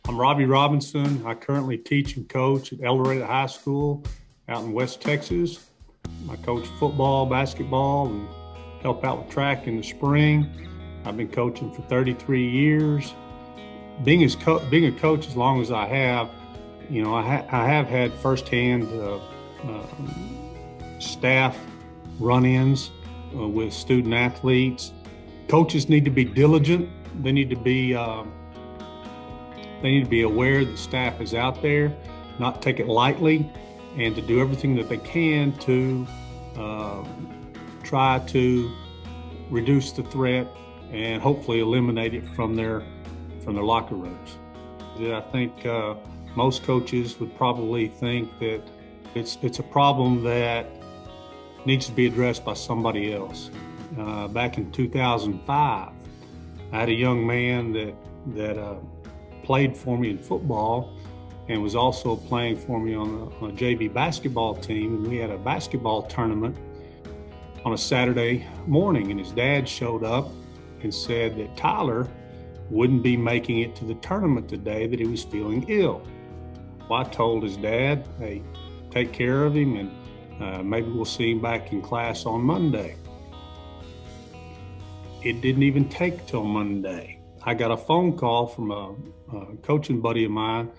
I'm Robbie Robinson. I currently teach and coach at El Dorado High School out in West Texas. I coach football, basketball, and help out with track in the spring. I've been coaching for 33 years. Being a coach as long as I have, I have had firsthand staff run-ins with student athletes. Coaches need to be diligent. They need to be aware that staff is out there, not take it lightly, and to do everything that they can to try to reduce the threat and hopefully eliminate it from their locker rooms. I think most coaches would probably think that it's a problem that needs to be addressed by somebody else. Back in 2005, I had a young man that played for me in football and was also playing for me on a JV basketball team. And we had a basketball tournament on a Saturday morning, and his dad showed up and said that Tyler wouldn't be making it to the tournament today, that he was feeling ill. Well, I told his dad, hey, take care of him, and maybe we'll see him back in class on Monday. It didn't even take till Monday. I got a phone call from a coaching buddy of mine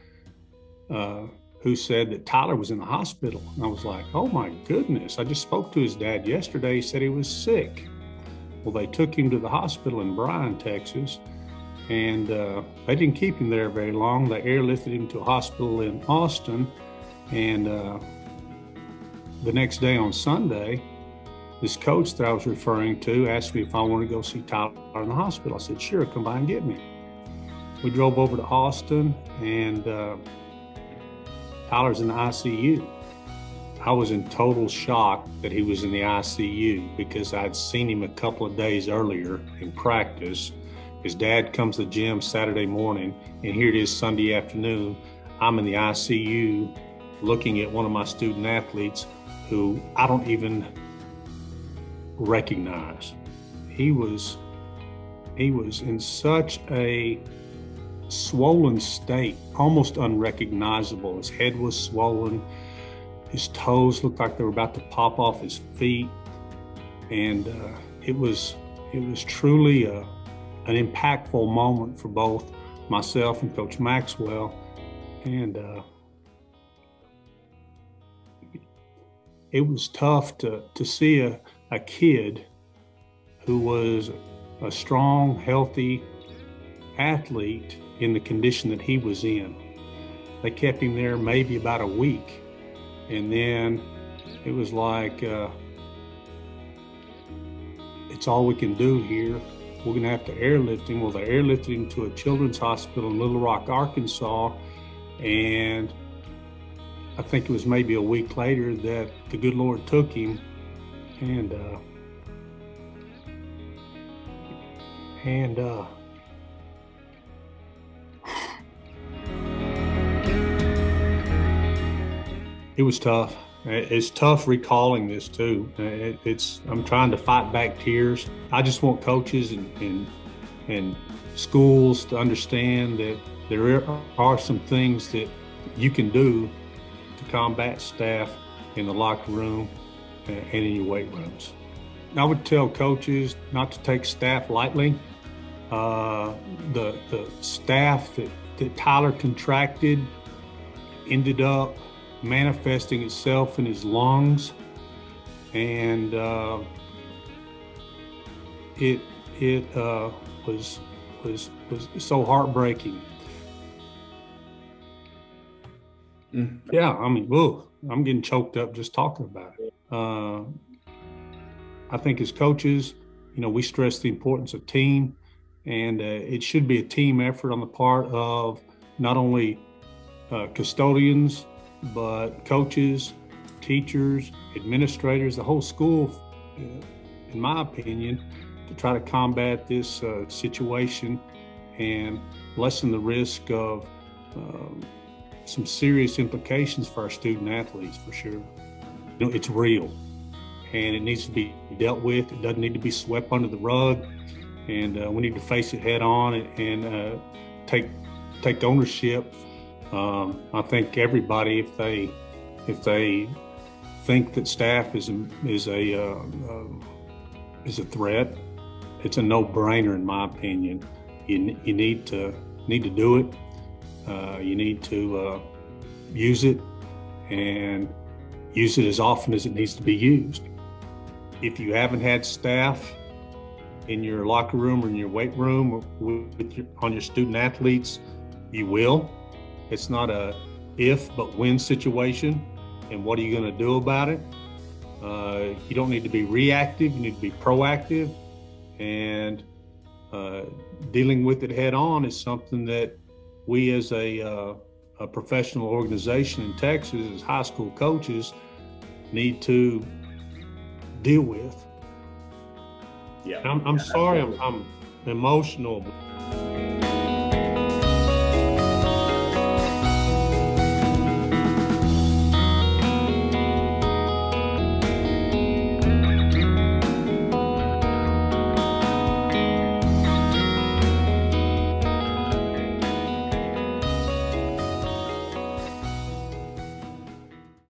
who said that Tyler was in the hospital. And I was like, oh my goodness, I just spoke to his dad yesterday. He said he was sick. Well, they took him to the hospital in Bryan, Texas, and they didn't keep him there very long. They airlifted him to a hospital in Austin, and the next day on Sunday, this coach that I was referring to asked me if I wanted to go see Tyler in the hospital. I said, sure, come by and get me. We drove over to Austin, and Tyler's in the ICU. I was in total shock that he was in the ICU because I'd seen him a couple of days earlier in practice. His dad comes to the gym Saturday morning, and here it is Sunday afternoon. I'm in the ICU looking at one of my student athletes who I don't even recognize. He was in such a swollen state, almost unrecognizable. His head was swollen. His toes looked like they were about to pop off his feet. And it was truly an impactful moment for both myself and Coach Maxwell. And it was tough to see a kid who was a strong, healthy athlete in the condition that he was in. They kept him there maybe about a week. And then it was like, it's all we can do here. We're gonna have to airlift him. Well, they airlifted him to a children's hospital in Little Rock, Arkansas. And I think it was maybe a week later that the good Lord took him. And it was tough. It's tough recalling this too. I'm trying to fight back tears. I just want coaches and schools to understand that there are some things that you can do to combat staph in the locker room and in your weight rooms. I would tell coaches not to take staph lightly. The staph that Tyler contracted ended up manifesting itself in his lungs, and it was so heartbreaking. Yeah, I mean, whoa, I'm getting choked up just talking about it. I think as coaches, we stress the importance of team, and it should be a team effort on the part of not only custodians, but coaches, teachers, administrators, the whole school, in my opinion, to try to combat this situation and lessen the risk of some serious implications for our student athletes, for sure. It's real, and it needs to be dealt with. It doesn't need to be swept under the rug, and we need to face it head on and take take ownership. I think everybody, if they think that Staph is a threat, it's a no-brainer in my opinion. You need to do it. You need to use it, and use it as often as it needs to be used. If you haven't had Staph in your locker room or in your weight room or on your student athletes, you will. It's not a if but when situation. And what are you going to do about it? You don't need to be reactive, you need to be proactive. And dealing with it head on is something that we as a professional organization in Texas, as high school coaches, need to deal with. Yeah. I'm sorry, I'm emotional.